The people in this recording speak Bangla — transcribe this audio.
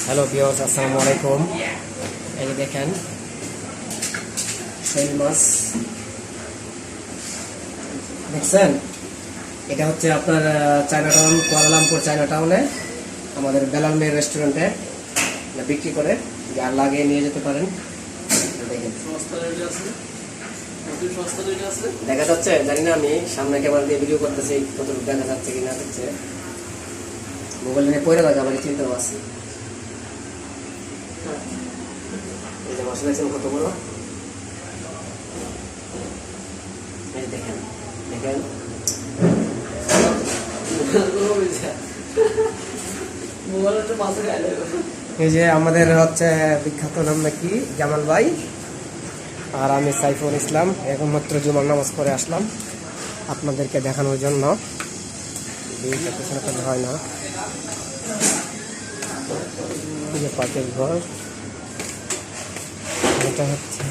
হ্যালো ভিউয়ার্স, আসসালামু আলাইকুম। এই যে দেখেন শৈল মাছ দেখছেন, এটা হচ্ছে আপনার চায়না টাউন, কুয়ালালামপুর চায়না টাউনে আমাদের বেলাল মেয়ের রেস্টুরেন্টে বিক্রি করে, যার লাগিয়ে নিয়ে যেতে পারেন। দেখেন দেখা যাচ্ছে, জানি না, আমি সামনে ক্যামেরা দিয়ে ভিডিও করতেছি, কতটুকু দেখা যাচ্ছে কিনা হচ্ছে মোবাইল নিয়ে পড়ে থাকে, আমার চিন্তাও আছে। এই যে মাছ দেখছেন কত বড়, এই দেখেন দেখেন। এই যে আমাদের হচ্ছে বিখ্যাত নাম নাকি জামাল ভাই, আর আমি সাইফুল ইসলাম। এখন মাত্র জুমার নামাজ পড়ে আসলাম আপনাদেরকে দেখানোর জন্য। হয় না, এই যে পাটের ঘর, এটা হচ্ছে